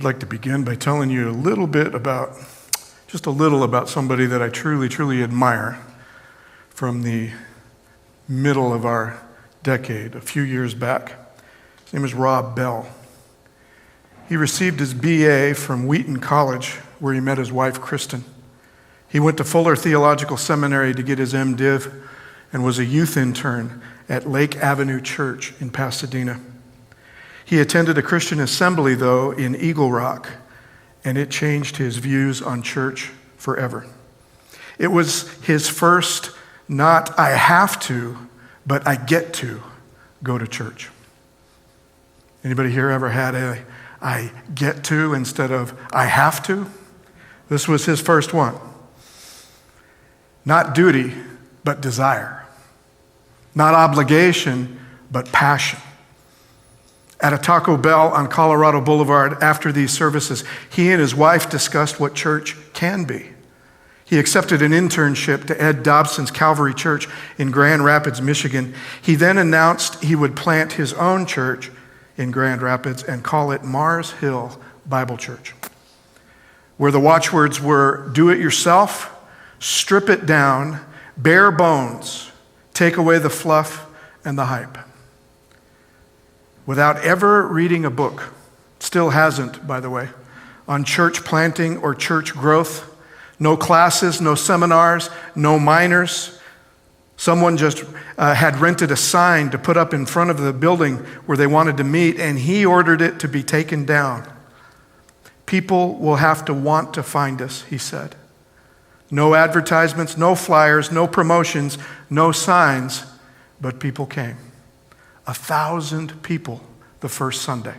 like to begin by telling you just a little about somebody that I truly, truly admire from the middle of our decade, a few years back. His name is Rob Bell. He received his BA from Wheaton College, where he met his wife, Kristen. He went to Fuller Theological Seminary to get his MDiv and was a youth intern at Lake Avenue Church in Pasadena. He attended a Christian assembly, though, in Eagle Rock, and it changed his views on church forever. It was his first, not I have to, but I get to go to church. Anybody here ever had a I get to instead of I have to? This was his first one. Not duty, but desire. Not obligation, but passion. At a Taco Bell on Colorado Boulevard after these services, he and his wife discussed what church can be. He accepted an internship to Ed Dobson's Calvary Church in Grand Rapids, Michigan. He then announced he would plant his own church in Grand Rapids and call it Mars Hill Bible Church, where the watchwords were, do it yourself, strip it down, bare bones, take away the fluff and the hype. Without ever reading a book, still hasn't, by the way, on church planting or church growth, no classes, no seminars, no minors. Someone just had rented a sign to put up in front of the building where they wanted to meet, and he ordered it to be taken down. People will have to want to find us, he said. No advertisements, no flyers, no promotions, no signs, but people came. 1,000 people the first Sunday.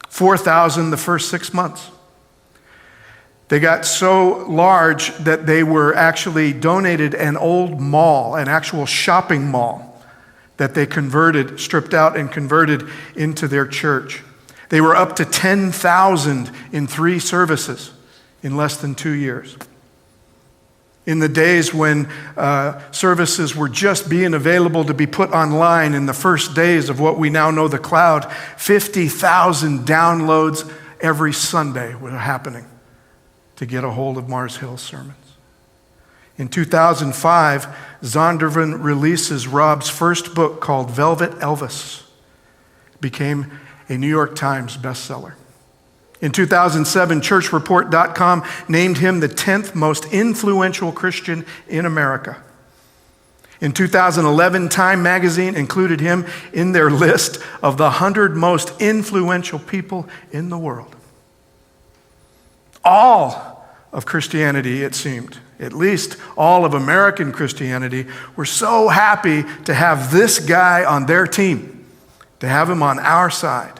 4,000 the first 6 months. They got so large that they were actually donated an old mall, an actual shopping mall, that they converted, stripped out and converted into their church. They were up to 10,000 in 3 services in less than 2 years. In the days when services were just being available to be put online, in the first days of what we now know the cloud, 50,000 downloads every Sunday were happening to get a hold of Mars Hill sermons. In 2005, Zondervan releases Rob's first book called Velvet Elvis. It became a New York Times bestseller. In 2007, churchreport.com named him the 10th most influential Christian in America. In 2011, Time magazine included him in their list of the 100 most influential people in the world. All of Christianity, it seemed, at least all of American Christianity, were so happy to have this guy on their team, to have him on our side.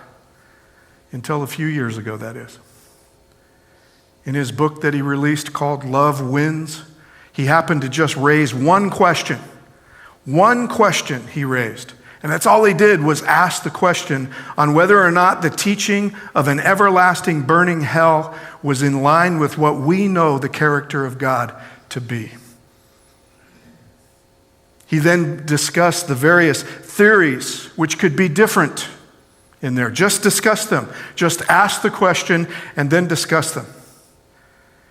Until a few years ago, that is. In his book that he released called Love Wins, he happened to just raise one question. One question he raised. And that's all he did, was ask the question on whether or not the teaching of an everlasting burning hell was in line with what we know the character of God to be. He then discussed the various theories which could be different in there. Just discuss them. Just ask the question and then discuss them.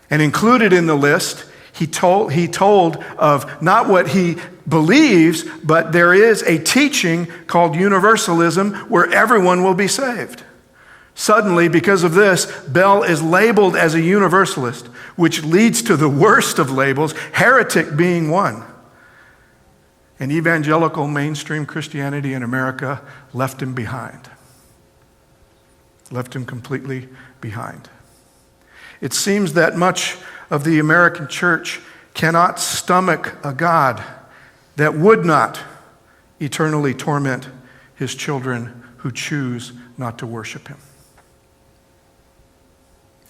And included in the list, he told of not what he believes, but there is a teaching called universalism where everyone will be saved. Suddenly, because of this, Bell is labeled as a universalist, which leads to the worst of labels, heretic being one. And evangelical mainstream Christianity in America left him behind. Left him completely behind. It seems that much of the American church cannot stomach a God that would not eternally torment his children who choose not to worship him.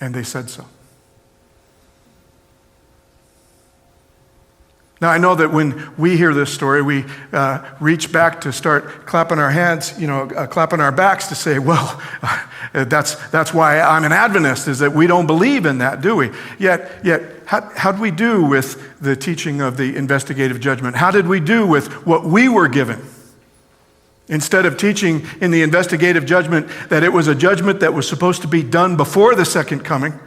And they said so. Now, I know that when we hear this story, we reach back to start clapping our hands, clapping our backs to say, well, that's why I'm an Adventist, is that we don't believe in that, do we? Yet, how did we do with the teaching of the investigative judgment? How did we do with what we were given Instead of teaching in the investigative judgment that it was a judgment that was supposed to be done before the second coming,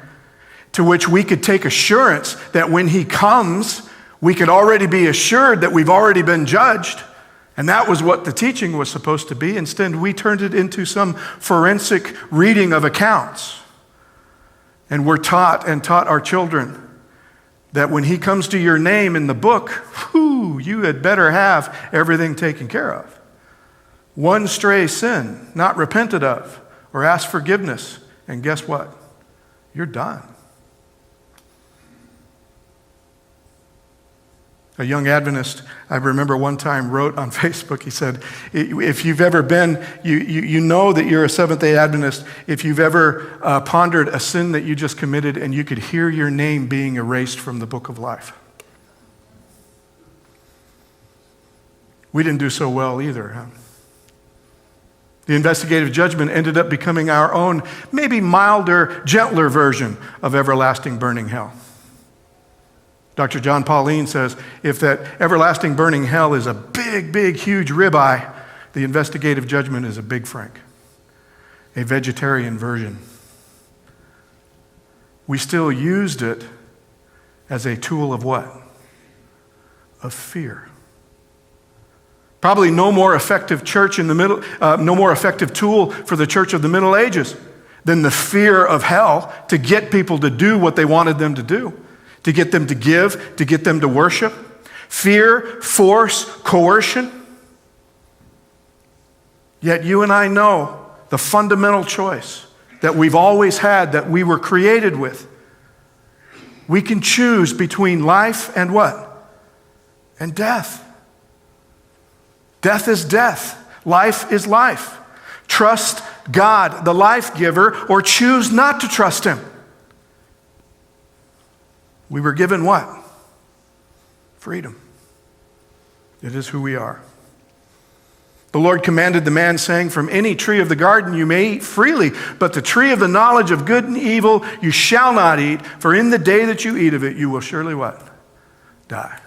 to which we could take assurance that when he comes, we could already be assured that we've already been judged. And that was what the teaching was supposed to be. Instead, we turned it into some forensic reading of accounts. And we're taught our children that when he comes to your name in the book, you had better have everything taken care of. One stray sin not repented of or asked forgiveness, and guess what? You're done. A young Adventist, I remember one time, wrote on Facebook, he said, if you've ever been, you know that you're a Seventh-day Adventist, if you've ever pondered a sin that you just committed and you could hear your name being erased from the book of life. We didn't do so well either, huh? The investigative judgment ended up becoming our own, maybe milder, gentler version of everlasting burning hell. Dr. John Pauline says, if that everlasting burning hell is a big, huge ribeye, the investigative judgment is a big frank, a vegetarian version. We still used it as a tool of what? Of fear. Probably no more effective church in the middle, no more effective tool for the church of the Middle Ages than the fear of hell to get people to do what they wanted them to do, to get them to give, to get them to worship. Fear, force, coercion. Yet you and I know the fundamental choice that we've always had, that we were created with. We can choose between life and what? And death. Death is death. Life is life. Trust God, the life giver, or choose not to trust him. We were given what? Freedom. It is who we are. The Lord commanded the man, saying, from any tree of the garden you may eat freely, but the tree of the knowledge of good and evil you shall not eat, for in the day that you eat of it, you will surely what? Die.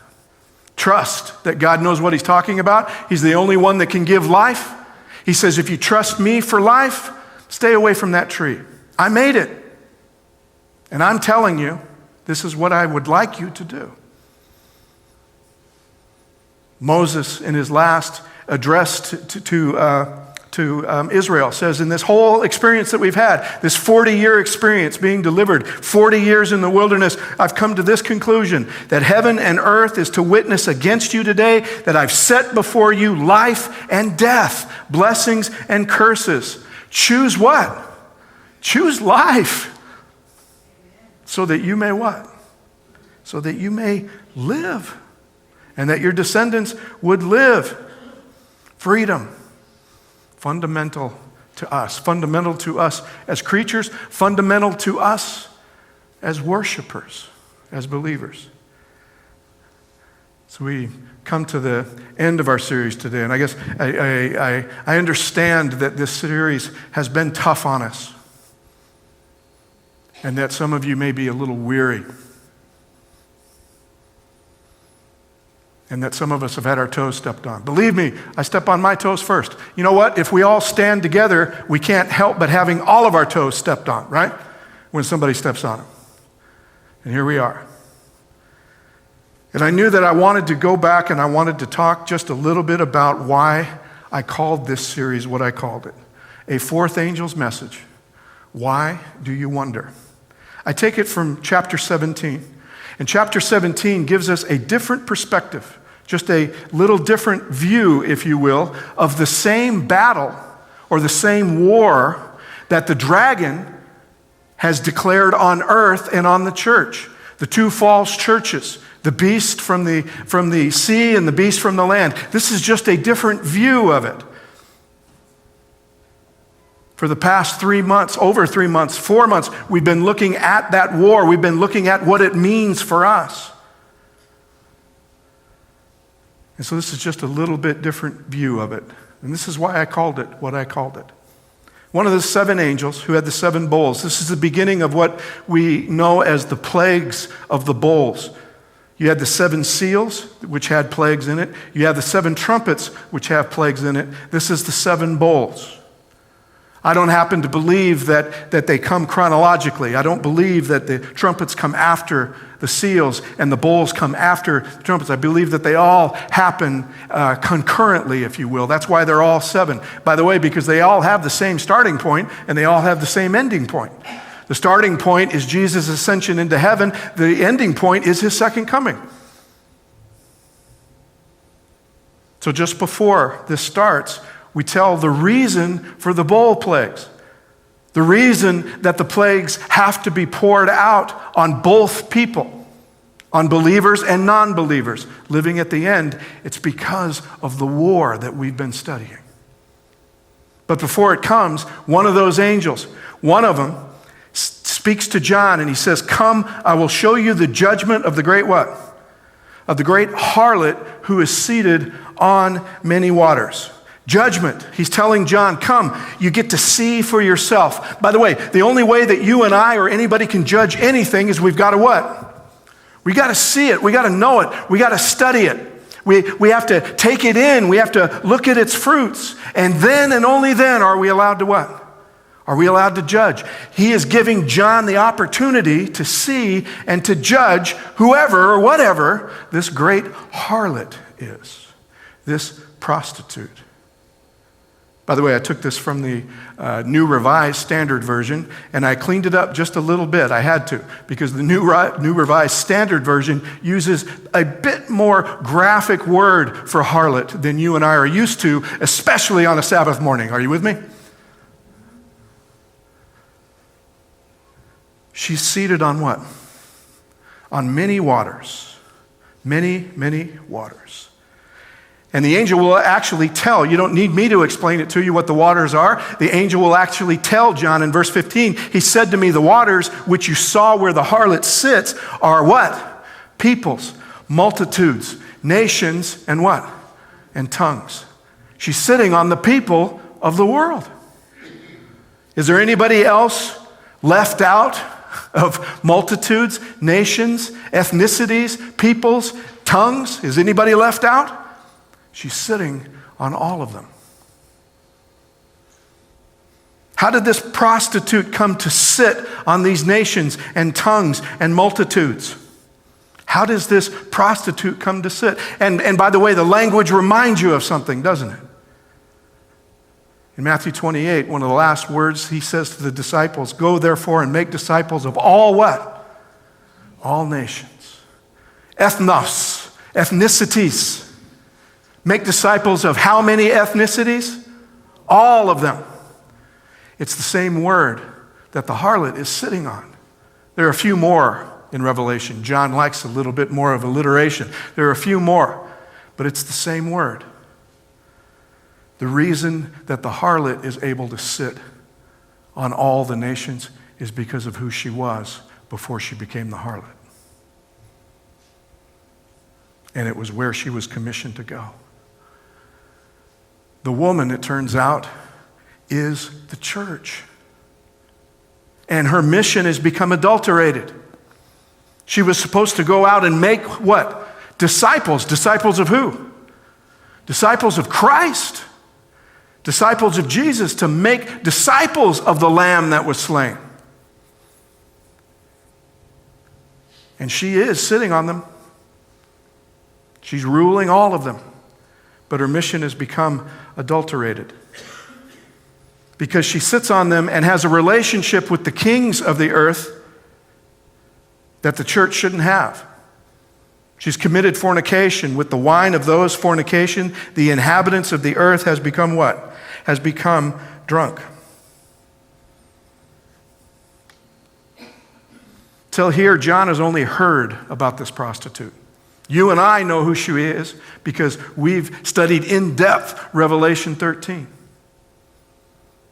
Trust that God knows what he's talking about. He's the only one that can give life. He says, if you trust me for life, stay away from that tree. I made it. And I'm telling you, this is what I would like you to do. Moses, in his last address to Israel, says, in this whole experience that we've had, this 40-year experience being delivered, 40 years in the wilderness, I've come to this conclusion, that heaven and earth is to witness against you today, that I've set before you life and death, blessings and curses. Choose what? Choose life. So that you may what? So that you may live. And that your descendants would live. Freedom. Fundamental to us as creatures, fundamental to us as worshipers, as believers. So we come to the end of our series today, and I guess I understand that this series has been tough on us, and that some of you may be a little weary, and that some of us have had our toes stepped on. Believe me, I step on my toes first. You know what? If we all stand together, we can't help but having all of our toes stepped on, right? When somebody steps on them. And here we are. And I knew that I wanted to go back and I wanted to talk just a little bit about why I called this series what I called it. A fourth angel's message. Why do you wonder? I take it from chapter 17. And chapter 17 gives us a different perspective, just a little different view, if you will, of the same battle or the same war that the dragon has declared on earth and on the church. The two false churches, the beast from the sea and the beast from the land. This is just a different view of it. For the past 3 months, over 3 months, 4 months, we've been looking at that war. We've been looking at what it means for us. And so this is just a little bit different view of it. And this is why I called it what I called it. One of the 7 angels who had the 7 bowls. This is the beginning of what we know as the plagues of the bowls. You had the 7 seals, which had plagues in it. You have the 7 trumpets, which have plagues in it. This is the 7 bowls. I don't happen to believe that they come chronologically. I don't believe that the trumpets come after the seals and the bowls come after the trumpets. I believe that they all happen concurrently, if you will. That's why they're all 7. By the way, because they all have the same starting point and they all have the same ending point. The starting point is Jesus' ascension into heaven. The ending point is his second coming. So just before this starts, we tell the reason for the bowl plagues. The reason that the plagues have to be poured out on both people, on believers and non-believers living at the end. It's because of the war that we've been studying. But before it comes, one of those angels, one of them, speaks to John and he says, "Come, I will show you the judgment of the great" what? Of the great harlot who is seated on many waters. Judgment. He's telling John, come, you get to see for yourself. By the way, the only way that you and I or anybody can judge anything is we've got to what? We got to see it. We got to know it. We got to study it. We have to take it in. We have to look at its fruits. And then and only then are we allowed to what? Are we allowed to judge? He is giving John the opportunity to see and to judge whoever or whatever this great harlot is, this prostitute. By the way, I took this from the New Revised Standard Version, and I cleaned it up just a little bit. I had to, because the New Revised Standard Version uses a bit more graphic word for harlot than you and I are used to, especially on a Sabbath morning. Are you with me? She's seated on what? On many waters. Many, many waters. And the angel will actually tell, you don't need me to explain it to you what the waters are. The angel will actually tell John in verse 15, he said to me, the waters which you saw where the harlot sits are what? Peoples, multitudes, nations, and what? And tongues. She's sitting on the people of the world. Is there anybody else left out of multitudes, nations, ethnicities, peoples, tongues? Is anybody left out? She's sitting on all of them. How did this prostitute come to sit on these nations and tongues and multitudes? How does this prostitute come to sit? And by the way, the language reminds you of something, doesn't it? In Matthew 28, one of the last words he says to the disciples, go therefore and make disciples of all what? All nations. Ethnos, ethnicities. Make disciples of how many ethnicities? All of them. It's the same word that the harlot is sitting on. There are a few more in Revelation. John likes a little bit more of alliteration. There are a few more, but it's the same word. The reason that the harlot is able to sit on all the nations is because of who she was before she became the harlot. And it was where she was commissioned to go. The woman, it turns out, is the church. And her mission has become adulterated. She was supposed to go out and make what? Disciples. Disciples of who? Disciples of Christ. Disciples of Jesus, to make disciples of the Lamb that was slain. And she is sitting on them. She's ruling all of them. But her mission has become adulterated. Because she sits on them and has a relationship with the kings of the earth that the church shouldn't have. She's committed fornication. With the wine of those fornication, the inhabitants of the earth has become what? Has become drunk. Till here, John has only heard about this prostitute. You and I know who she is because we've studied in depth Revelation 13.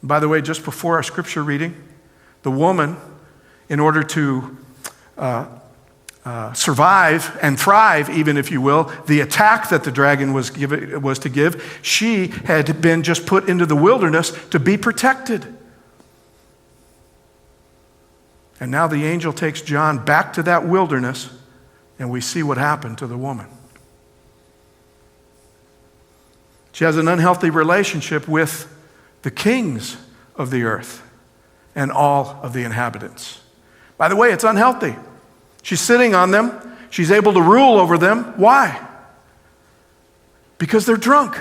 By the way, just before our scripture reading, the woman, in order to survive and thrive, even if you will, the attack that the dragon was to give, she had been just put into the wilderness to be protected. And now the angel takes John back to that wilderness And we see what happened to the woman. She has an unhealthy relationship with the kings of the earth and all of the inhabitants. By the way, it's unhealthy. She's sitting on them. She's able to rule over them. Why? Because they're drunk.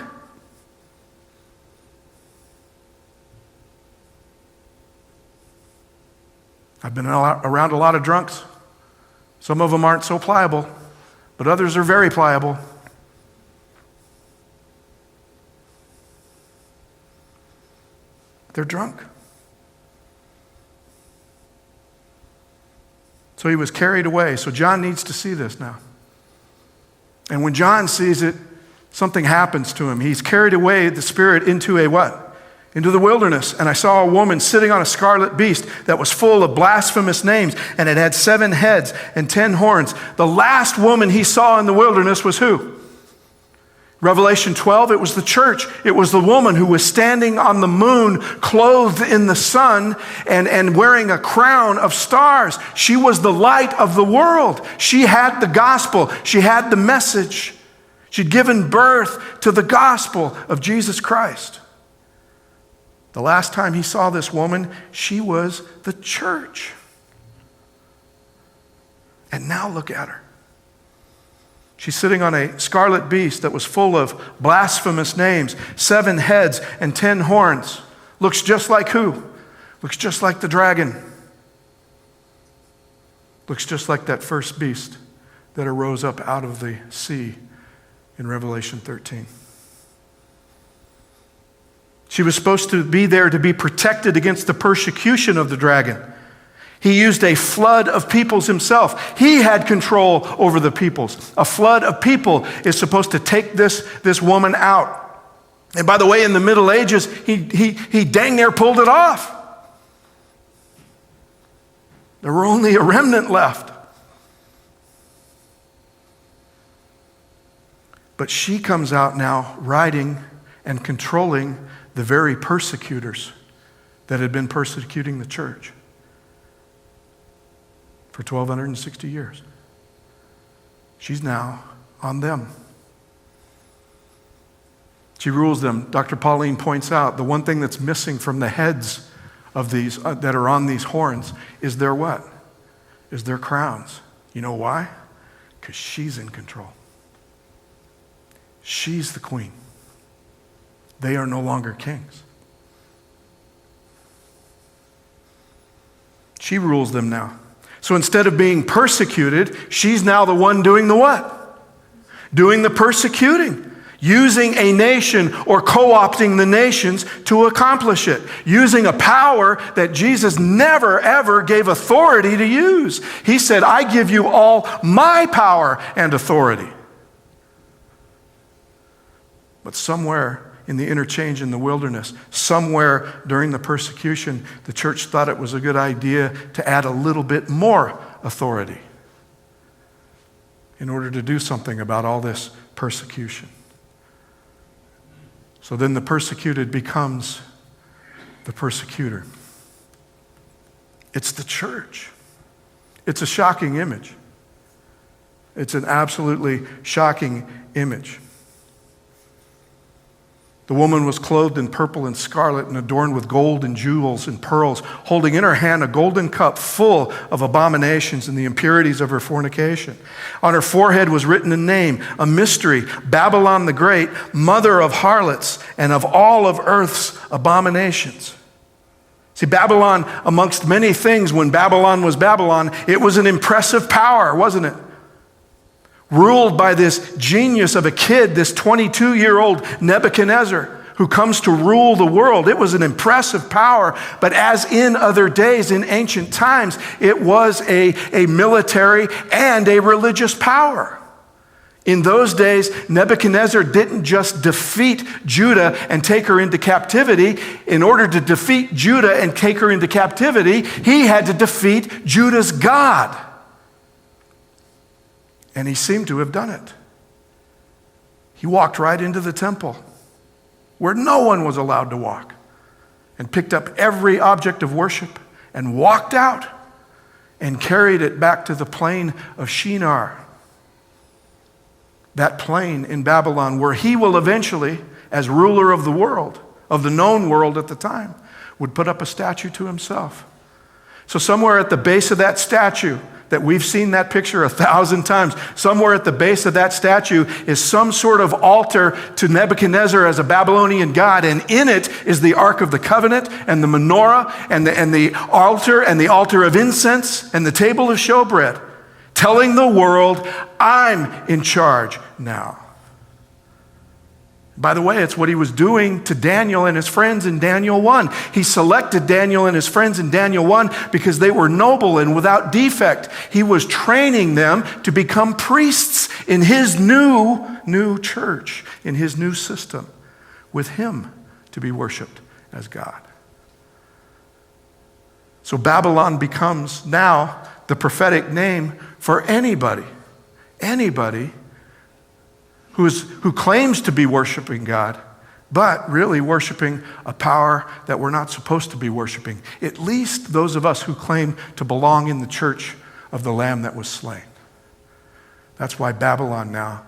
I've been around a lot of drunks. Some of them aren't so pliable, but others are very pliable. They're drunk. So he was carried away. So John needs to see this now. And when John sees it, something happens to him. He's carried away, the Spirit, into a what? Into the wilderness. And I saw a woman sitting on a scarlet beast that was full of blasphemous names, and it had 7 heads and 10 horns. The last woman he saw in the wilderness was who? Revelation 12, it was the church. It was the woman who was standing on the moon, clothed in the sun, and wearing a crown of stars. She was the light of the world. She had the gospel. She had the message. She'd given birth to the gospel of Jesus Christ. The last time he saw this woman, she was the church. And now look at her. She's sitting on a scarlet beast that was full of blasphemous names, 7 heads and 10 horns. Looks just like who? Looks just like the dragon. Looks just like that first beast that arose up out of the sea in Revelation 13. She was supposed to be there to be protected against the persecution of the dragon. He used a flood of peoples himself. He had control over the peoples. A flood of people is supposed to take this woman out. And by the way, in the Middle Ages, he dang near pulled it off. There were only a remnant left. But she comes out now riding and controlling the very persecutors that had been persecuting the church for 1,260 years. She's now on them. She rules them. Dr. Pauline points out the one thing that's missing from the heads of these that are on these horns is their what? Is their crowns. You know why? Because she's in control. She's the queen. They are no longer kings. She rules them now. So instead of being persecuted, she's now the one doing the what? Doing the persecuting. Using a nation or co-opting the nations to accomplish it. Using a power that Jesus never, ever gave authority to use. He said, I give you all my power and authority. But somewhere in the interchange in the wilderness, somewhere during the persecution, the church thought it was a good idea to add a little bit more authority in order to do something about all this persecution. So then the persecuted becomes the persecutor. It's the church. It's a shocking image. It's an absolutely shocking image. The woman was clothed in purple and scarlet and adorned with gold and jewels and pearls, holding in her hand a golden cup full of abominations and the impurities of her fornication. On her forehead was written a name, a mystery, Babylon the Great, mother of harlots and of all of earth's abominations. See, Babylon, amongst many things, when Babylon was Babylon, it was an impressive power, wasn't it? Ruled by this genius of a kid, this 22-year-old Nebuchadnezzar, who comes to rule the world. It was an impressive power, but as in other days, in ancient times, it was a military and a religious power. In those days, Nebuchadnezzar didn't just defeat Judah and take her into captivity. In order to defeat Judah and take her into captivity, he had to defeat Judah's God. And he seemed to have done it. He walked right into the temple where no one was allowed to walk and picked up every object of worship and walked out and carried it back to the plain of Shinar that plain in Babylon where he will eventually, as ruler of the world, of the known world at the time, would put up a statue to himself. So somewhere at the base of that statue, that we've seen that picture 1,000 times, somewhere at the base of that statue is some sort of altar to Nebuchadnezzar as a Babylonian god, and in it is the Ark of the Covenant and the menorah and the altar of incense and the table of showbread, telling the world, I'm in charge now. By the way, it's what he was doing to Daniel and his friends in Daniel 1. He selected Daniel and his friends in Daniel 1 because they were noble and without defect. He was training them to become priests in his new church, in his new system, with him to be worshiped as God. So Babylon becomes now the prophetic name for anybody who claims to be worshiping God, but really worshiping a power that we're not supposed to be worshiping. At least those of us who claim to belong in the church of the Lamb that was slain. That's why Babylon now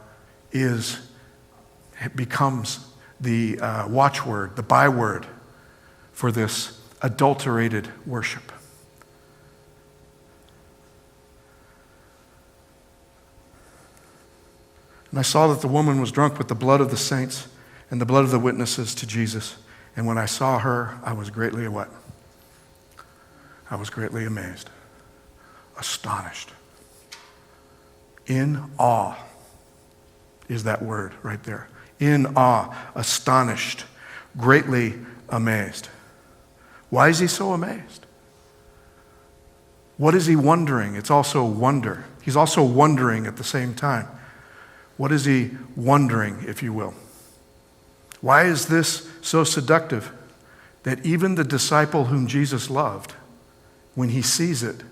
becomes the watchword, the byword for this adulterated worship. And I saw that the woman was drunk with the blood of the saints and the blood of the witnesses to Jesus. And when I saw her, I was greatly what? I was greatly amazed, astonished. In awe is that word right there. In awe, astonished, greatly amazed. Why is he so amazed? What is he wondering? It's also wonder. He's also wondering at the same time. What is he wondering, if you will? Why is this so seductive that even the disciple whom Jesus loved, when he sees it,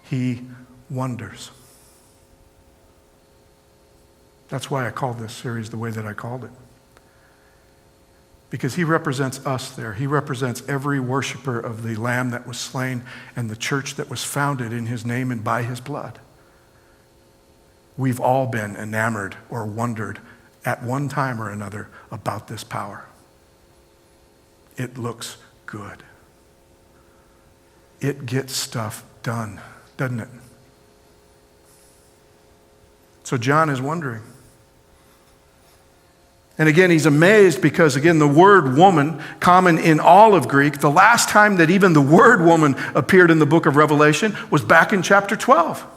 he wonders? That's why I called this series the way that I called it. Because he represents us there. He represents every worshiper of the Lamb that was slain and the church that was founded in his name and by his blood. We've all been enamored or wondered at one time or another about this power. It looks good. It gets stuff done, doesn't it? So John is wondering. And again, he's amazed because, again, the word woman, common in all of Greek, the last time that even the word woman appeared in the book of Revelation was back in chapter 12.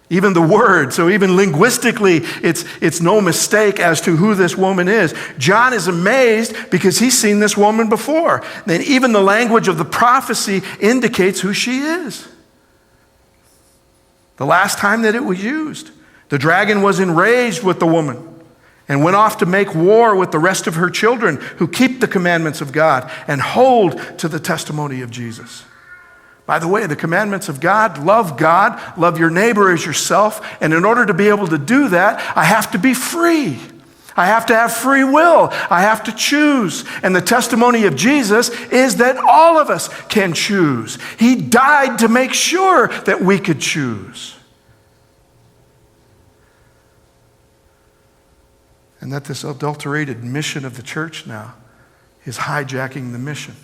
Even the word, so even linguistically, it's no mistake as to who this woman is. John is amazed because he's seen this woman before. Then even the language of the prophecy indicates who she is. The last time that it was used, the dragon was enraged with the woman and went off to make war with the rest of her children who keep the commandments of God and hold to the testimony of Jesus. By the way, the commandments of God, love your neighbor as yourself, and in order to be able to do that, I have to be free. I have to have free will. I have to choose. And the testimony of Jesus is that all of us can choose. He died to make sure that we could choose. And that this adulterated mission of the church now is hijacking the mission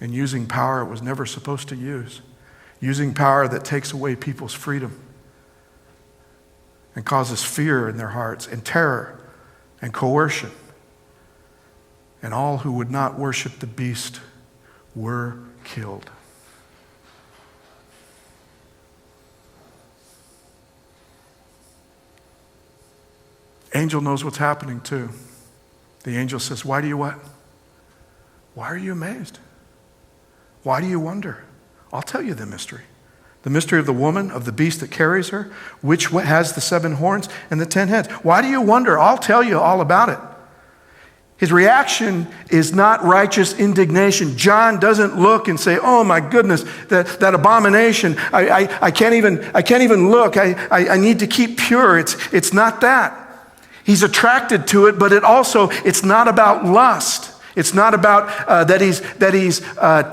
and using power it was never supposed to use. Using power that takes away people's freedom and causes fear in their hearts and terror and coercion. And all who would not worship the beast were killed. Angel knows what's happening too. The angel says, why do you what? Why are you amazed? Why do you wonder? I'll tell you the mystery. The mystery of the woman, of the beast that carries her, which has the 7 horns and the 10 heads. Why do you wonder? I'll tell you all about it. His reaction is not righteous indignation. John doesn't look and say, oh my goodness, that abomination. I can't even look. I need to keep pure. It's not that. He's attracted to it, but it's not about lust. It's not about that he's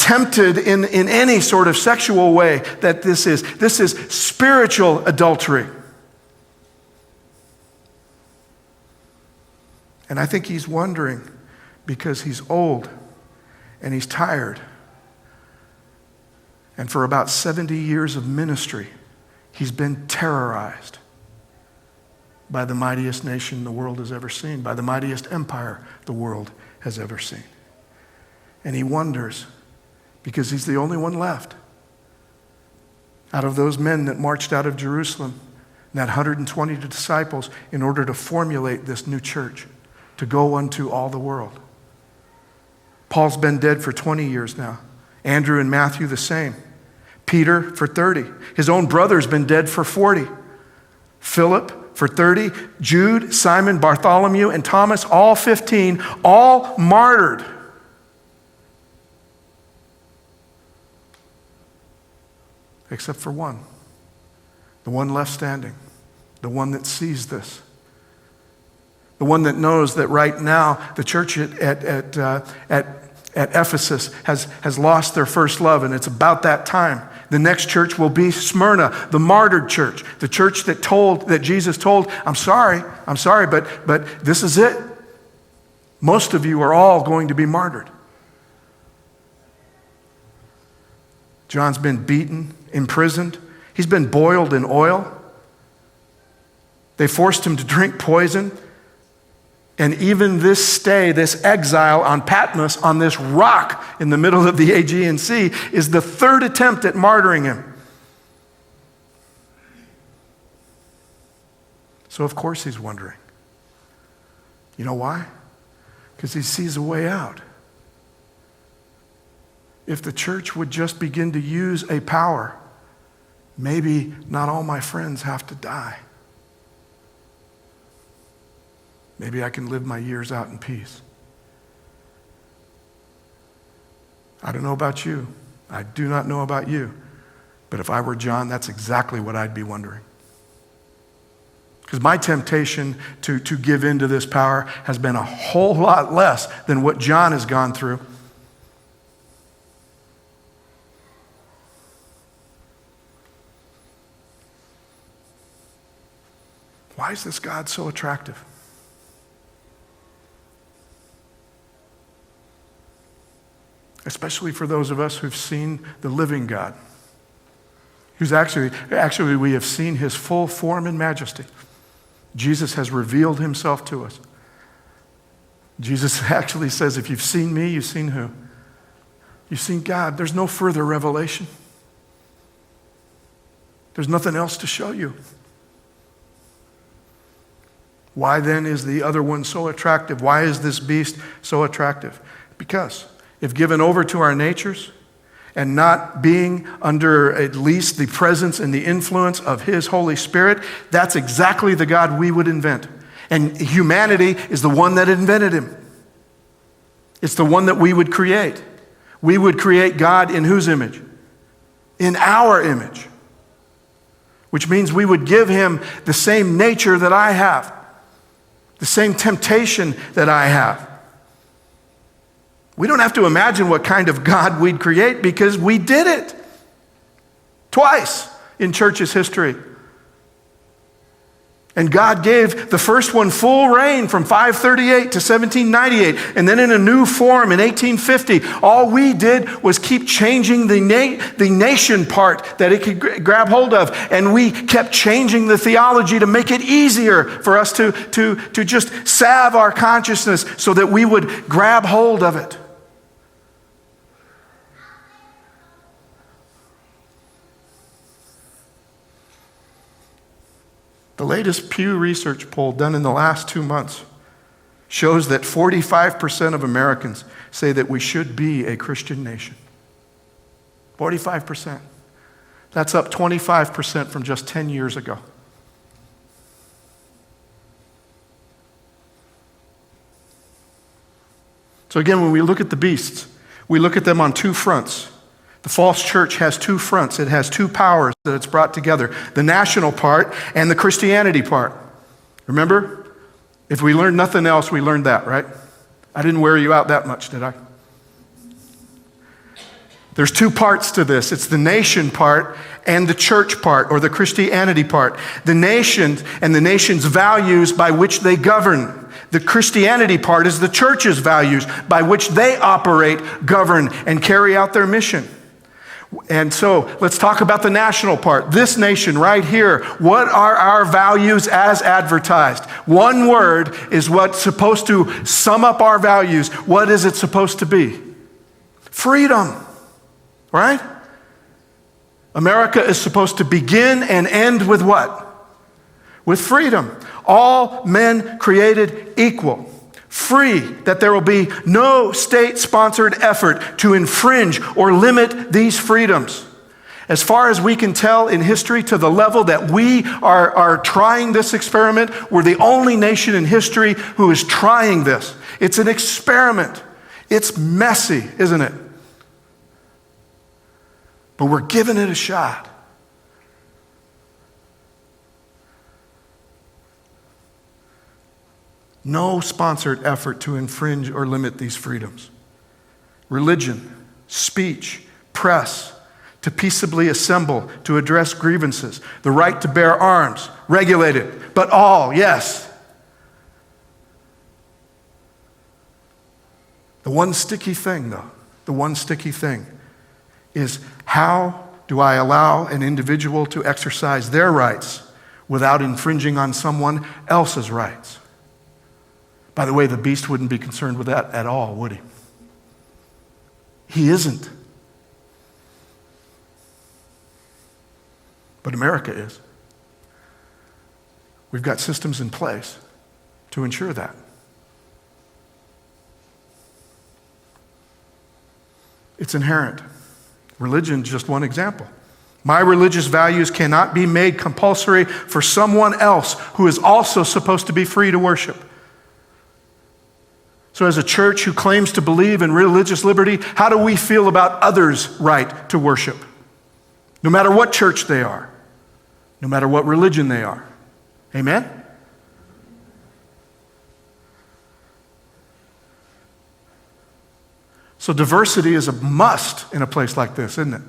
tempted in any sort of sexual way. That this is spiritual adultery. And I think he's wondering because he's old and he's tired. And for about 70 years of ministry, he's been terrorized by the mightiest nation the world has ever seen, by the mightiest empire the world has ever seen. And he wonders, because he's the only one left out of those men that marched out of Jerusalem, and that 120 disciples, in order to formulate this new church, to go unto all the world. Paul's been dead for 20 years now. Andrew and Matthew the same. Peter for 30. His own brother's been dead for 40. Philip for 30. Jude, Simon, Bartholomew, and Thomas, all 15, all martyred. Except for one. The one left standing. The one that sees this. The one that knows that right now the church at Ephesus has lost their first love, and it's about that time. The next church will be Smyrna, the martyred church, the church that Jesus told, I'm sorry, but this is it. Most of you are all going to be martyred. John's been beaten, imprisoned. He's been boiled in oil. They forced him to drink poison. And even this stay, this exile on Patmos, on this rock in the middle of the Aegean Sea, is the third attempt at martyring him. So of course he's wondering. You know why? Because he sees a way out. If the church would just begin to use a power, maybe not all my friends have to die. Maybe I can live my years out in peace. I don't know about you. I do not know about you. But if I were John, that's exactly what I'd be wondering. Because my temptation to give in to this power has been a whole lot less than what John has gone through. Why is this God so attractive? Especially for those of us who've seen the living God, who's actually we have seen his full form and majesty. Jesus has revealed himself to us. Jesus actually says, if you've seen me, you've seen who? You've seen God. There's no further revelation. There's nothing else to show you. Why then is the other one so attractive? Why is this beast so attractive? Because if given over to our natures and not being under at least the presence and the influence of his Holy Spirit, that's exactly the God we would invent. And humanity is the one that invented him. It's the one that we would create. We would create God in whose image? In our image. Which means we would give him the same nature that I have. The same temptation that I have. We don't have to imagine what kind of God we'd create because we did it twice in church's history. And God gave the first one full reign from 538 to 1798, and then in a new form in 1850. All we did was keep changing the nation part that it could grab hold of, and we kept changing the theology to make it easier for us to just salve our consciousness so that we would grab hold of it. The latest Pew Research poll done in the last 2 months shows that 45% of Americans say that we should be a Christian nation. 45%. That's up 25% from just 10 years ago. So again, when we look at the beasts, we look at them on two fronts. The false church has two fronts. It has two powers that it's brought together. The national part and the Christianity part. Remember? If we learned nothing else, we learned that, right? I didn't wear you out that much, did I? There's two parts to this. It's the nation part and the church part, or the Christianity part. The nation and the nation's values by which they govern. The Christianity part is the church's values by which they operate, govern, and carry out their mission. And so let's talk about the national part. This nation right here, what are our values as advertised? One word is what's supposed to sum up our values. What is it supposed to be? Freedom, right? America is supposed to begin and end with what? With freedom. All men created equal. Free, that there will be no state-sponsored effort to infringe or limit these freedoms. As far as we can tell in history, to the level that we are trying this experiment, we're the only nation in history who is trying this. It's an experiment. It's messy, isn't it? But we're giving it a shot. No sponsored effort to infringe or limit these freedoms. Religion, speech, press, to peaceably assemble, to address grievances, the right to bear arms, regulated, but all, yes. The one sticky thing, though, is how do I allow an individual to exercise their rights without infringing on someone else's rights? By the way, the beast wouldn't be concerned with that at all, would he? He isn't. But America is. We've got systems in place to ensure that. It's inherent. Religion is just one example. My religious values cannot be made compulsory for someone else who is also supposed to be free to worship. So as a church who claims to believe in religious liberty, how do we feel about others' right to worship? No matter what church they are, no matter what religion they are. Amen? So diversity is a must in a place like this, isn't it?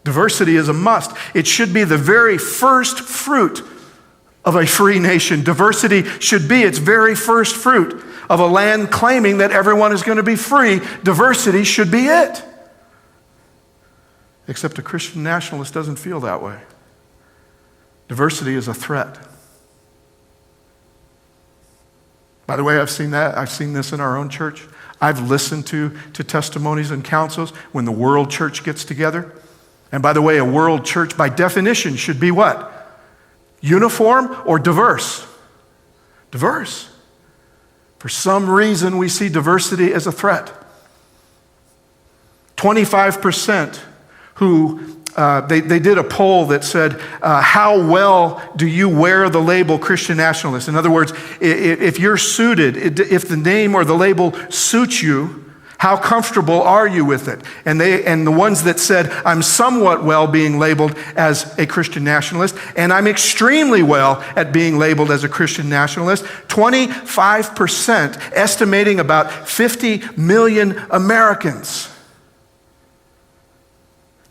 Diversity is a must. It should be the very first fruit of a free nation. Diversity should be its very first fruit of a land claiming that everyone is going to be free. Diversity should be it. Except a Christian nationalist doesn't feel that way. Diversity is a threat. By the way, I've seen this in our own church. I've listened to testimonies and councils when the world church gets together. And by the way, a world church by definition should be what? Uniform or diverse? Diverse. For some reason, we see diversity as a threat. 25% who, they did a poll that said, how well do you wear the label Christian nationalist? In other words, if you're suited, if the name or the label suits you, how comfortable are you with it? And the ones that said, I'm somewhat well being labeled as a Christian nationalist, and I'm extremely well at being labeled as a Christian nationalist, 25%, estimating about 50 million Americans.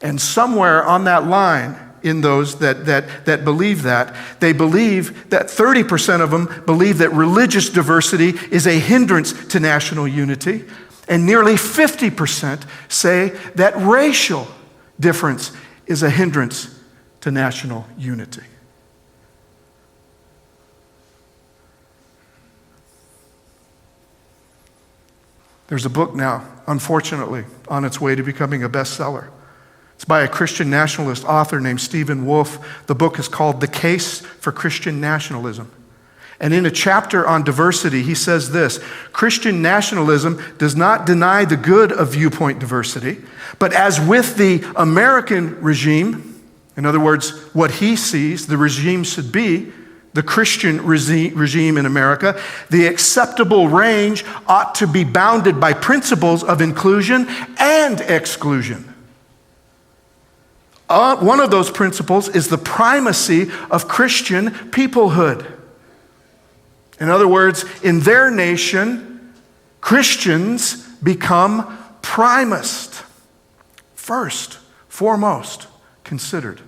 And somewhere on that line, in those that believe that, they believe that 30% of them believe that religious diversity is a hindrance to national unity. And nearly 50% say that racial difference is a hindrance to national unity. There's a book now, unfortunately, on its way to becoming a bestseller. It's by a Christian nationalist author named Stephen Wolfe. The book is called The Case for Christian Nationalism. And in a chapter on diversity, he says this: Christian nationalism does not deny the good of viewpoint diversity, but as with the American regime, in other words, what he sees the regime should be, the Christian regime in America, the acceptable range ought to be bounded by principles of inclusion and exclusion. One of those principles is the primacy of Christian peoplehood. In other words, in their nation, Christians become primest, first, foremost, considered.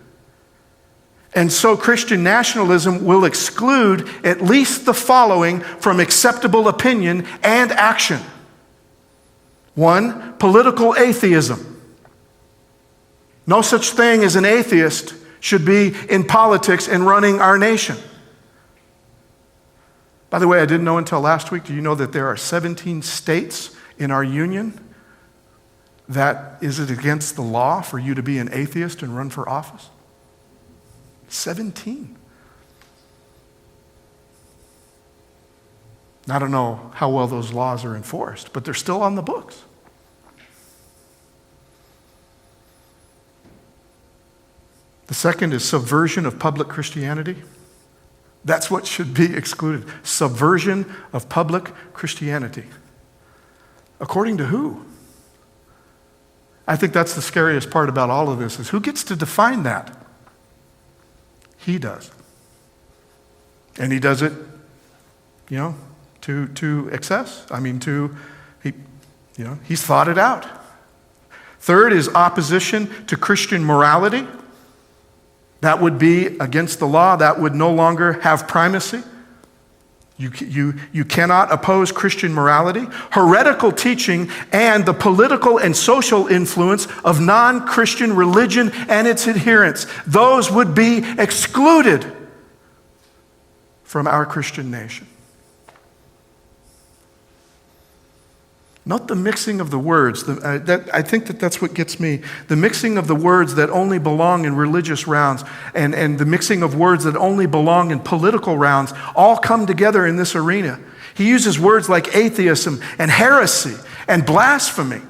And so Christian nationalism will exclude at least the following from acceptable opinion and action. 1, political atheism. No such thing as an atheist should be in politics and running our nation. By the way, I didn't know until last week, do you know that there are 17 states in our union that is it against the law for you to be an atheist and run for office? 17. I don't know how well those laws are enforced, but they're still on the books. The second is subversion of public Christianity. That's what should be excluded. Subversion of public Christianity. According to who? I think that's the scariest part about all of this is who gets to define that? He does. And he does it, to excess. He's thought it out. Third is opposition to Christian morality. That would be against the law. That would no longer have primacy. You cannot oppose Christian morality. Heretical teaching and the political and social influence of non-Christian religion and its adherents. Those would be excluded from our Christian nation. Not the mixing of the words. I think that's what gets me. The mixing of the words that only belong in religious rounds and the mixing of words that only belong in political rounds all come together in this arena. He uses words like atheism and heresy and blasphemy.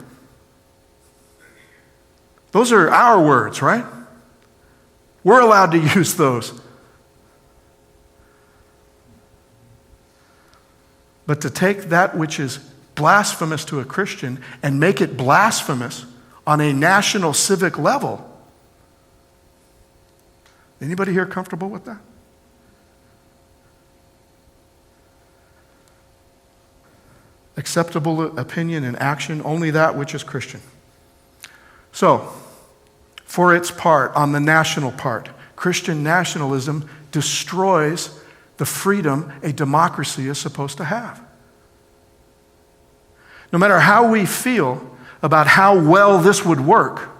Those are our words, right? We're allowed to use those. But to take that which is blasphemous to a Christian and make it blasphemous on a national civic level. Anybody here comfortable with that? Acceptable opinion and action, only that which is Christian. So, for its part, on the national part, Christian nationalism destroys the freedom a democracy is supposed to have. No matter how we feel about how well this would work,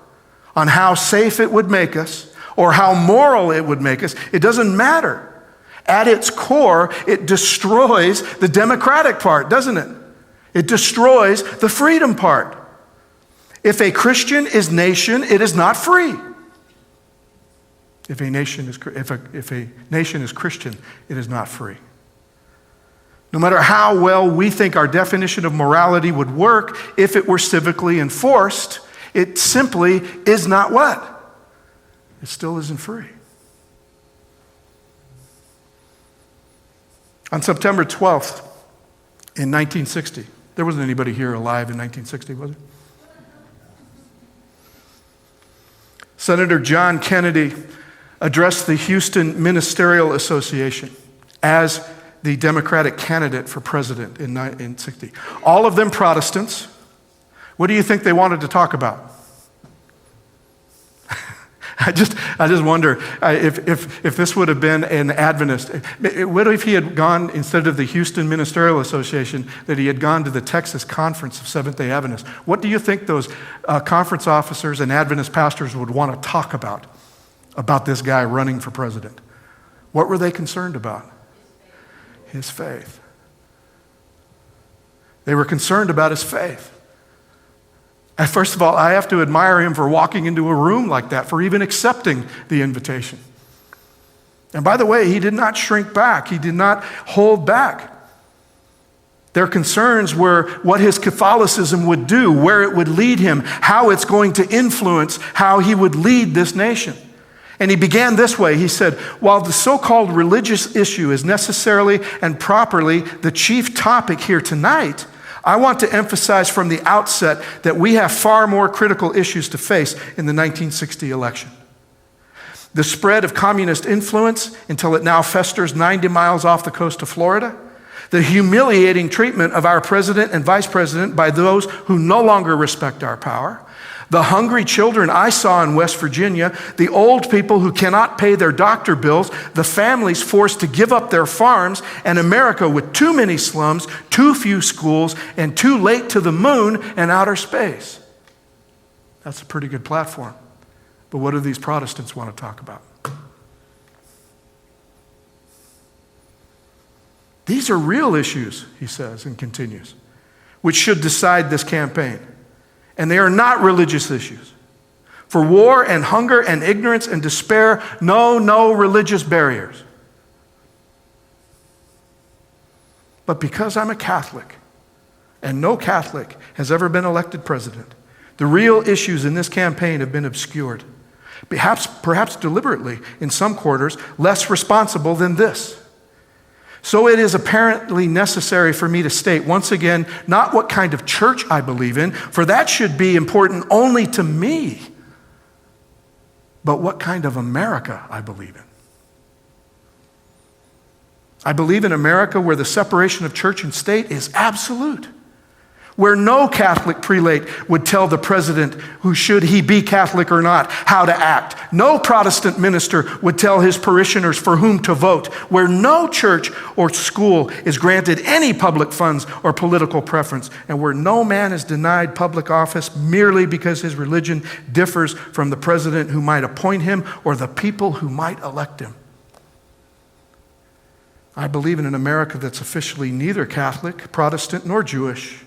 on how safe it would make us, or how moral it would make us, it doesn't matter. At its core, it destroys the democratic part, doesn't it? It destroys the freedom part. If a Christian is nation, it is not free. If a nation is Christian, it is not free. No matter how well we think our definition of morality would work, if it were civically enforced, it simply is not what? It still isn't free. On September 12th, in 1960, there wasn't anybody here alive in 1960, was there? Senator John Kennedy addressed the Houston Ministerial Association as the Democratic candidate for president in 1960. All of them Protestants. What do you think they wanted to talk about? I just wonder if this would have been an Adventist. What if he had gone, instead of the Houston Ministerial Association, that he had gone to the Texas Conference of Seventh-day Adventists? What do you think those conference officers and Adventist pastors would want to talk about this guy running for president? What were they concerned about? His faith. They were concerned about his faith. And first of all, I have to admire him for walking into a room like that, for even accepting the invitation. And by the way, he did not shrink back. He did not hold back. Their concerns were what his Catholicism would do, where it would lead him, how it's going to influence how he would lead this nation. And he began this way. He said, while the so-called religious issue is necessarily and properly the chief topic here tonight, I want to emphasize from the outset that we have far more critical issues to face in the 1960 election. The spread of communist influence until it now festers 90 miles off the coast of Florida, the humiliating treatment of our president and vice president by those who no longer respect our power, The hungry children I saw in West Virginia, the old people who cannot pay their doctor bills, the families forced to give up their farms, and America with too many slums, too few schools, and too late to the moon and outer space. That's a pretty good platform. But what do these Protestants want to talk about? These are real issues, he says and continues, which should decide this campaign. And they are not religious issues. For war and hunger and ignorance and despair know no religious barriers. But because I'm a Catholic, and no Catholic has ever been elected president, the real issues in this campaign have been obscured. Perhaps deliberately, in some quarters, less responsible than this. So it is apparently necessary for me to state once again, not what kind of church I believe in, for that should be important only to me, but what kind of America I believe in. I believe in America where the separation of church and state is absolute, where no Catholic prelate would tell the president who should he be Catholic or not how to act. No Protestant minister would tell his parishioners for whom to vote, where no church or school is granted any public funds or political preference, and where no man is denied public office merely because his religion differs from the president who might appoint him or the people who might elect him. I believe in an America that's officially neither Catholic, Protestant, nor Jewish,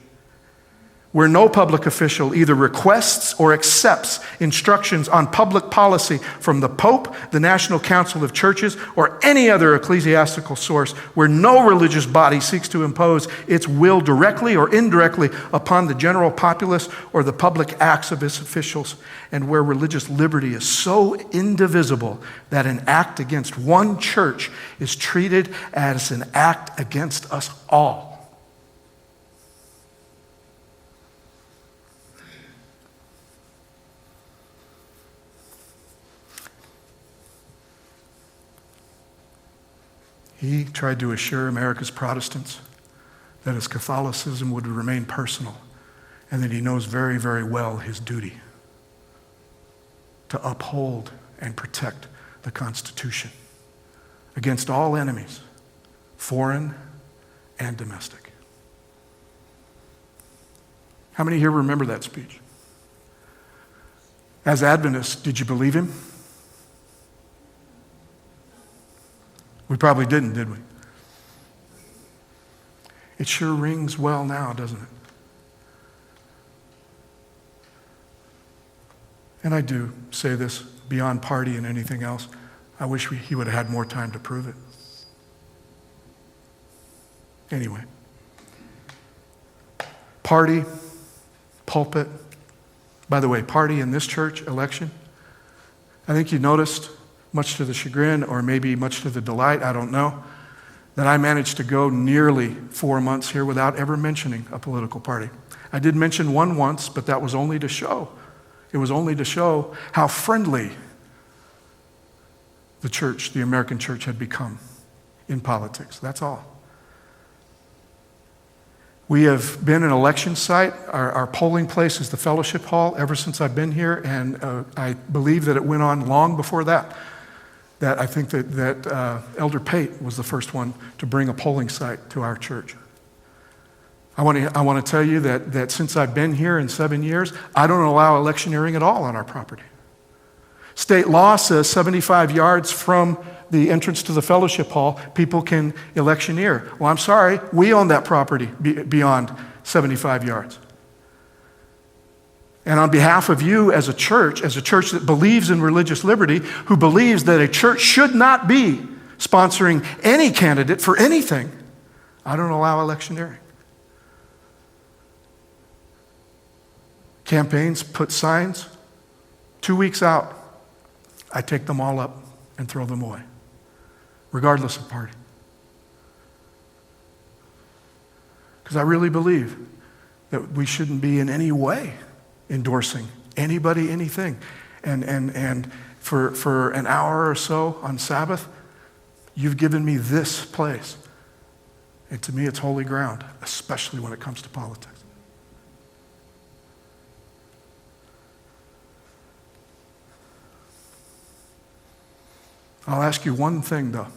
where no public official either requests or accepts instructions on public policy from the Pope, the National Council of Churches, or any other ecclesiastical source, where no religious body seeks to impose its will directly or indirectly upon the general populace or the public acts of its officials, and where religious liberty is so indivisible that an act against one church is treated as an act against us all. He tried to assure America's Protestants that his Catholicism would remain personal and that he knows very, very well his duty to uphold and protect the Constitution against all enemies, foreign and domestic. How many here remember that speech? As Adventists, did you believe him? We probably didn't, did we? It sure rings well now, doesn't it? And I do say this beyond party and anything else. I wish he would have had more time to prove it. Anyway. Party, pulpit. By the way, party in this church election. I think you noticed, much to the chagrin or maybe much to the delight, I don't know, that I managed to go nearly 4 months here without ever mentioning a political party. I did mention one once, but that was only to show. It was only to show how friendly the church, the American church, had become in politics. That's all. We have been an election site. Our polling place is the fellowship hall ever since I've been here, and I believe that it went on long before that. That I think that Elder Pate was the first one to bring a polling site to our church. I want to tell you that since I've been here in 7 years, I don't allow electioneering at all on our property. State law says 75 yards from the entrance to the fellowship hall, people can electioneer. Well, I'm sorry, we own that property beyond 75 yards. And on behalf of you as a church that believes in religious liberty, who believes that a church should not be sponsoring any candidate for anything, I don't allow electioneering. Campaigns put signs. 2 weeks out, I take them all up and throw them away, regardless of party. Because I really believe that we shouldn't be in any way endorsing anybody, anything. And for an hour or so on Sabbath, you've given me this place. And to me, it's holy ground, especially when it comes to politics. I'll ask you one thing, though,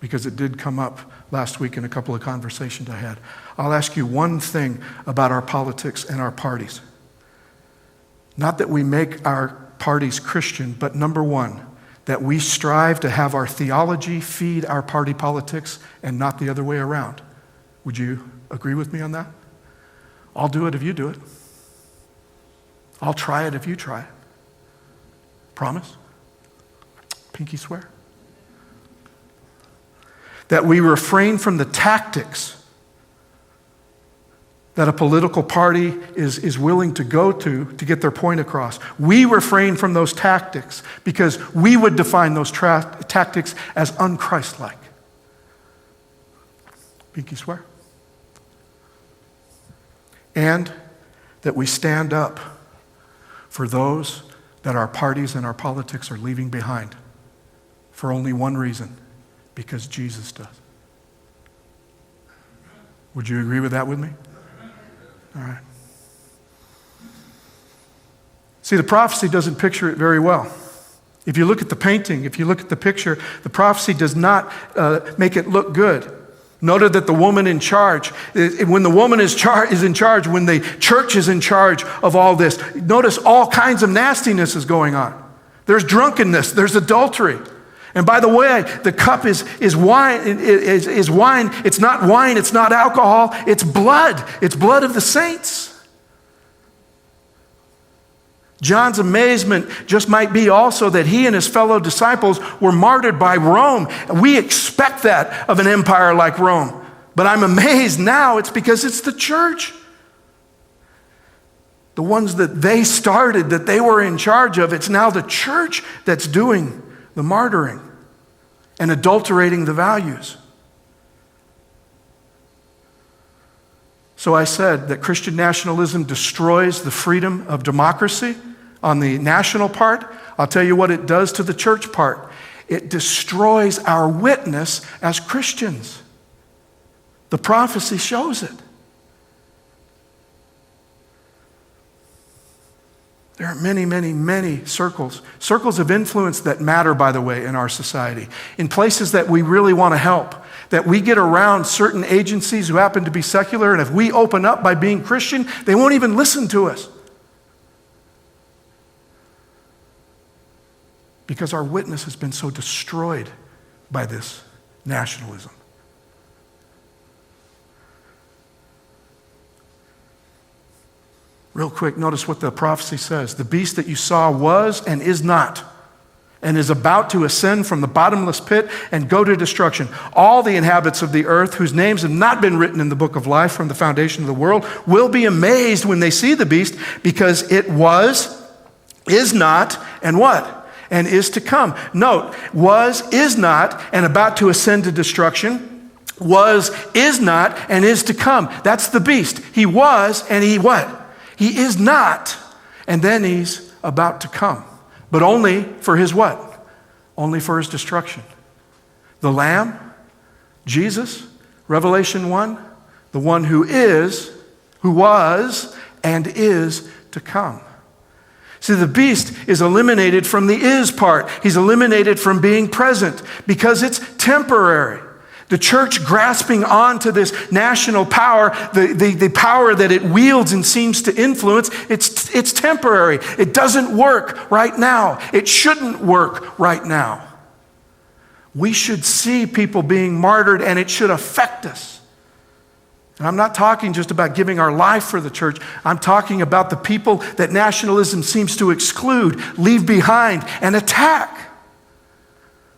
because it did come up last week in a couple of conversations I had. I'll ask you one thing about our politics and our parties. Not that we make our parties Christian, but number one, that we strive to have our theology feed our party politics and not the other way around. Would you agree with me on that? I'll do it if you do it. I'll try it if you try it. Promise? Pinky swear? That we refrain from the tactics that a political party is willing to go to get their point across. We refrain from those tactics because we would define those tactics as unchristlike. Pinky swear? And that we stand up for those that our parties and our politics are leaving behind for only one reason, because Jesus does. Would you agree with that with me? All right. See, the prophecy doesn't picture it very well. If you look at the painting, if you look at the picture, the prophecy does not make it look good. Noted that the woman in charge, when the woman is in charge, when the church is in charge of all this, notice all kinds of nastiness is going on. There's drunkenness, there's adultery. And by the way, the cup is wine. Is wine. It's not wine. It's not alcohol. It's blood. It's blood of the saints. John's amazement just might be also that he and his fellow disciples were martyred by Rome. We expect that of an empire like Rome. But I'm amazed now it's because it's the church. The ones that they started, that they were in charge of, it's now the church that's doing the martyring and adulterating the values. So I said that Christian nationalism destroys the freedom of democracy on the national part. I'll tell you what it does to the church part. It destroys our witness as Christians. The prophecy shows it. There are many, many, many circles of influence that matter, by the way, in our society. In places that we really want to help, that we get around certain agencies who happen to be secular, and if we open up by being Christian, they won't even listen to us. Because our witness has been so destroyed by this nationalism. Real quick, notice what the prophecy says. The beast that you saw was and is not, and is about to ascend from the bottomless pit and go to destruction. All the inhabitants of the earth, whose names have not been written in the book of life from the foundation of the world, will be amazed when they see the beast, because it was, is not, and what? And is to come. Note, was, is not, and about to ascend to destruction. Was, is not, and is to come. That's the beast. He was, and he what? He is not, and then he's about to come. But only for his what? Only for his destruction. The Lamb, Jesus, Revelation 1, the one who is, who was, and is to come. See, the beast is eliminated from the is part. He's eliminated from being present because it's temporary. The church grasping onto this national power, the power that it wields and seems to influence, it's temporary. It doesn't work right now. It shouldn't work right now. We should see people being martyred, and it should affect us. And I'm not talking just about giving our life for the church. I'm talking about the people that nationalism seems to exclude, leave behind, and attack.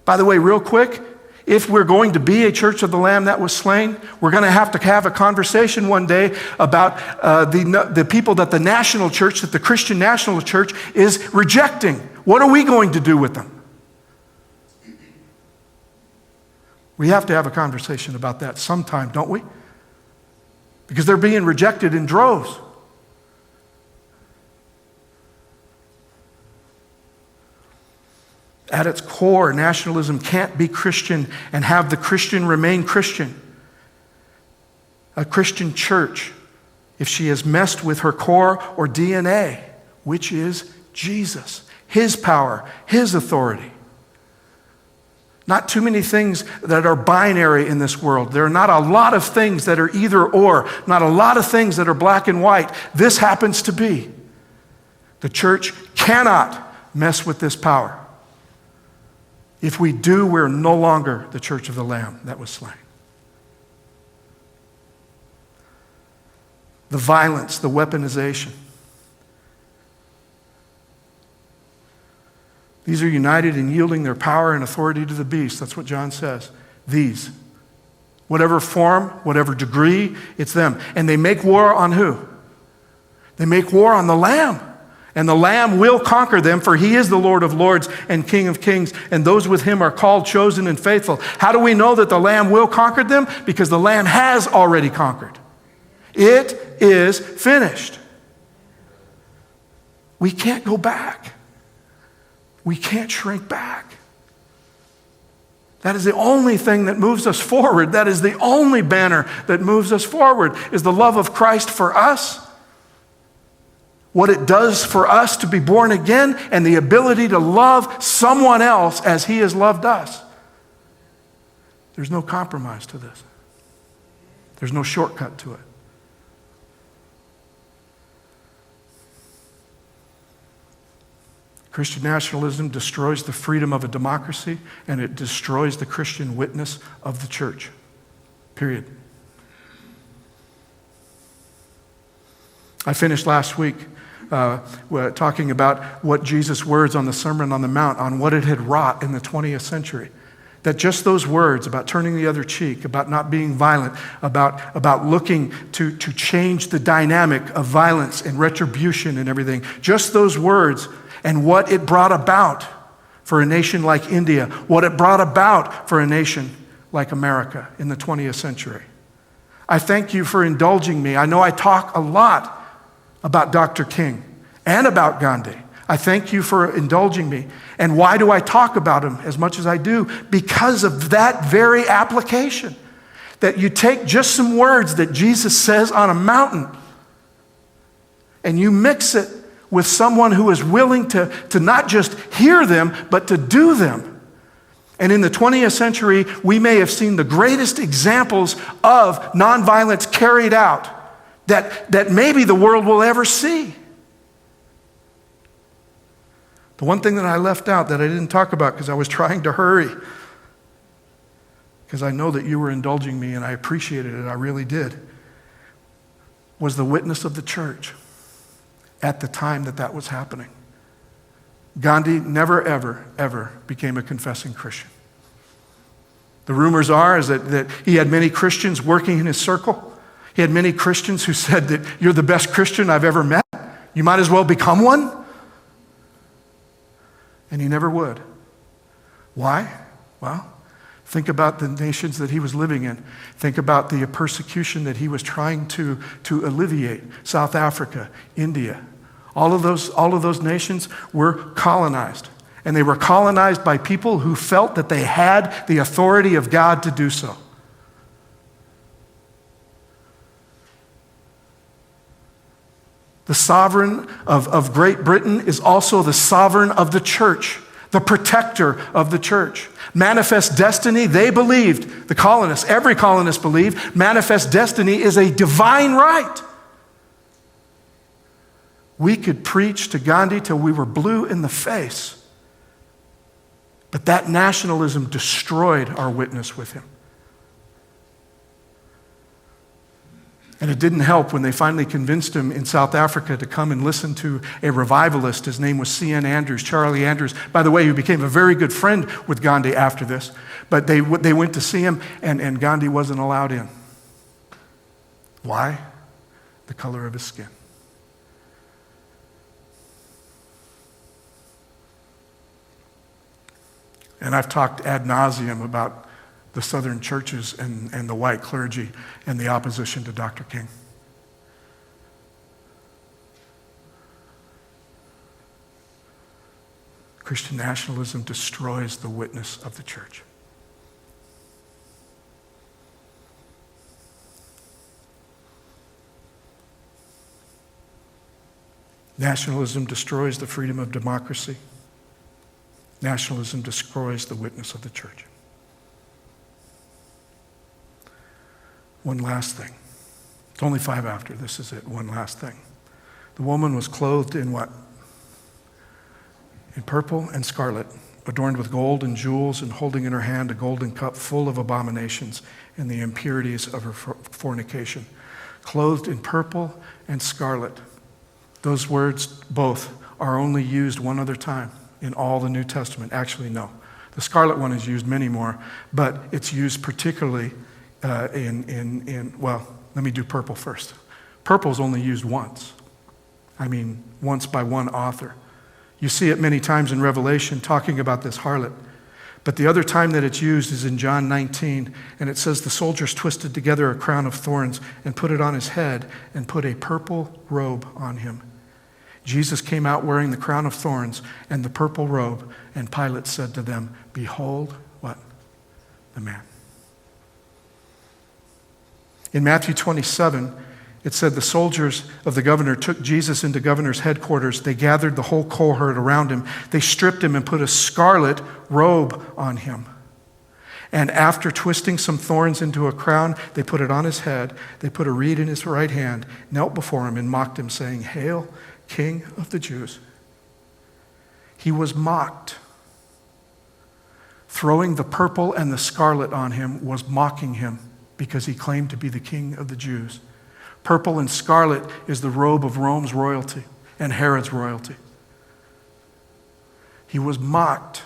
By the way, real quick, if we're going to be a church of the Lamb that was slain, we're going to have a conversation one day about the people that the national church, that the Christian national church is rejecting. What are we going to do with them? We have to have a conversation about that sometime, don't we? Because they're being rejected in droves. At its core, nationalism can't be Christian and have the Christian remain Christian. A Christian church, if she has messed with her core or DNA, which is Jesus, his power, his authority. Not too many things that are binary in this world. There are not a lot of things that are either or, not a lot of things that are black and white. This happens to be. The church cannot mess with this power. If we do, we're no longer the church of the Lamb that was slain. The violence, the weaponization. These are united in yielding their power and authority to the beast. That's what John says. These. Whatever form, whatever degree, it's them. And they make war on who? They make war on the Lamb. And the Lamb will conquer them, for he is the Lord of lords and King of kings, and those with him are called, chosen, and faithful. How do we know that the Lamb will conquer them? Because the Lamb has already conquered. It is finished. We can't go back. We can't shrink back. That is the only thing that moves us forward. That is the only banner that moves us forward, is the love of Christ for us, what it does for us to be born again, and the ability to love someone else as he has loved us. There's no compromise to this. There's no shortcut to it. Christian nationalism destroys the freedom of a democracy, and it destroys the Christian witness of the church. Period. I finished last week talking about what Jesus' words on the Sermon on the Mount, on what it had wrought in the 20th century. That just those words about turning the other cheek, about not being violent, about looking to change the dynamic of violence and retribution and everything, just those words and what it brought about for a nation like India, what it brought about for a nation like America in the 20th century. I thank you for indulging me. I know I talk a lot about Dr. King and about Gandhi. I thank you for indulging me. And why do I talk about him as much as I do? Because of that very application. That you take just some words that Jesus says on a mountain and you mix it with someone who is willing to not just hear them, but to do them. And in the 20th century, we may have seen the greatest examples of nonviolence carried out that maybe the world will ever see. The one thing that I left out that I didn't talk about because I was trying to hurry, because I know that you were indulging me and I appreciated it, I really did, was the witness of the church at the time that was happening. Gandhi never, ever, ever became a confessing Christian. The rumors are is that he had many Christians working in his circle. He had many Christians who said that you're the best Christian I've ever met. You might as well become one. And he never would. Why? Well, think about the nations that he was living in. Think about the persecution that he was trying to alleviate. South Africa, India. All of those nations were colonized. And they were colonized by people who felt that they had the authority of God to do so. The sovereign of Great Britain is also the sovereign of the church, the protector of the church. Manifest destiny, they believed, the colonists, every colonist believed, manifest destiny is a divine right. We could preach to Gandhi till we were blue in the face. But that nationalism destroyed our witness with him. And it didn't help when they finally convinced him in South Africa to come and listen to a revivalist. His name was C.N. Andrews, Charlie Andrews. By the way, he became a very good friend with Gandhi after this. But they went to see him, and Gandhi wasn't allowed in. Why? The color of his skin. And I've talked ad nauseum about the Southern churches and the white clergy and the opposition to Dr. King. Christian nationalism destroys the witness of the church. Nationalism destroys the freedom of democracy. Nationalism destroys the witness of the church. One last thing. It's only 5 after. This is it. One last thing. The woman was clothed in what? In purple and scarlet, adorned with gold and jewels, and holding in her hand a golden cup full of abominations and the impurities of her fornication. Clothed in purple and scarlet. Those words, both, are only used one other time in all the New Testament. Actually, no. The scarlet one is used many more, but it's used particularly well, let me do purple first. Purple is only used once. Once by one author. You see it many times in Revelation talking about this harlot. But the other time that it's used is in John 19, and it says the soldiers twisted together a crown of thorns and put it on his head and put a purple robe on him. Jesus came out wearing the crown of thorns and the purple robe, and Pilate said to them, "Behold," what? "The man." In Matthew 27, it said the soldiers of the governor took Jesus into governor's headquarters. They gathered the whole cohort around him. They stripped him and put a scarlet robe on him. And after twisting some thorns into a crown, they put it on his head. They put a reed in his right hand, knelt before him, and mocked him, saying, "Hail, King of the Jews." He was mocked. Throwing the purple and the scarlet on him was mocking him because he claimed to be the King of the Jews. Purple and scarlet is the robe of Rome's royalty and Herod's royalty. He was mocked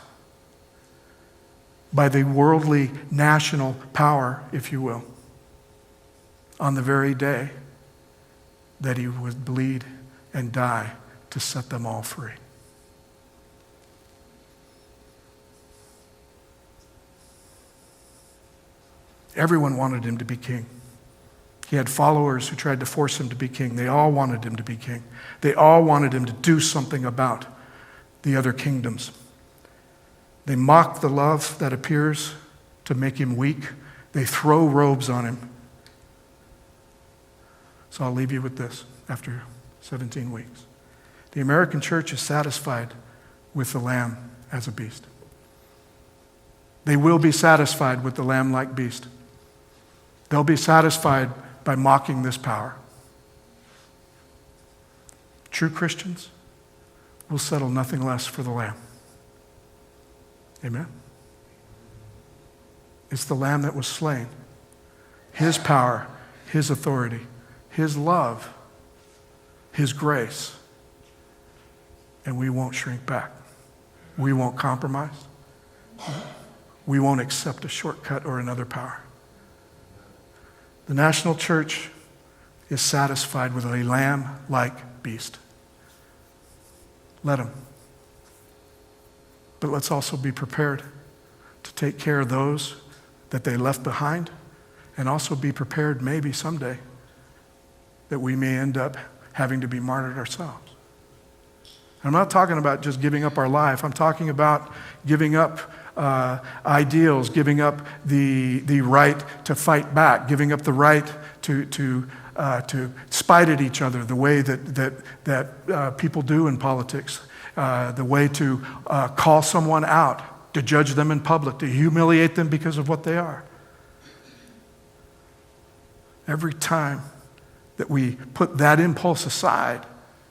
by the worldly national power, if you will, on the very day that he would bleed and die to set them all free. Everyone wanted him to be king. He had followers who tried to force him to be king. They all wanted him to be king. They all wanted him to do something about the other kingdoms. They mock the love that appears to make him weak. They throw robes on him. So I'll leave you with this after 17 weeks. The American church is satisfied with the lamb as a beast. They will be satisfied with the lamb-like beast. They'll be satisfied by mocking this power. True Christians will settle nothing less for the lamb. Amen? It's the lamb that was slain. His power, his authority, his love, his grace. And we won't shrink back. We won't compromise. We won't accept a shortcut or another power. The national church is satisfied with a lamb-like beast. Let him. But let's also be prepared to take care of those that they left behind, and also be prepared maybe someday that we may end up having to be martyred ourselves. I'm not talking about just giving up our life. I'm talking about giving up ideals, giving up the right to fight back, giving up the right to spite at each other the way that people do in politics, the way to call someone out, to judge them in public, to humiliate them because of what they are. Every time that we put that impulse aside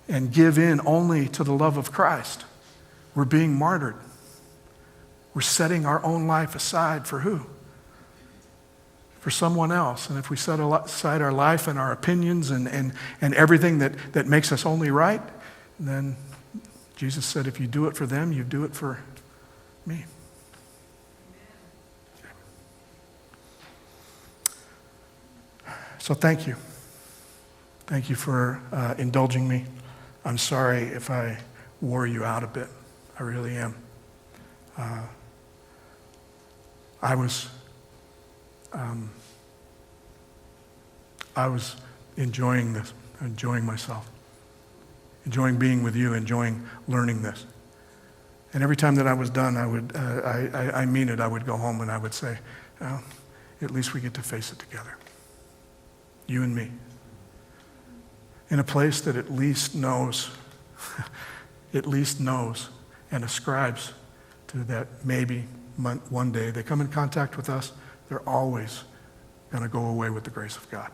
and give in only to the love of Christ, we're being martyred. We're setting our own life aside for who? For someone else. And if we set aside our life and our opinions and everything that makes us only right, then Jesus said, if you do it for them, you do it for me. So thank you. Thank you for indulging me. I'm sorry if I wore you out a bit. I really am. I was enjoying this, enjoying myself, enjoying being with you, enjoying learning this. And every time that I was done, I mean it, I would go home and I would say, well, at least we get to face it together. You and me. In a place that at least knows and ascribes to that maybe one day they come in contact with us, they're always going to go away with the grace of God.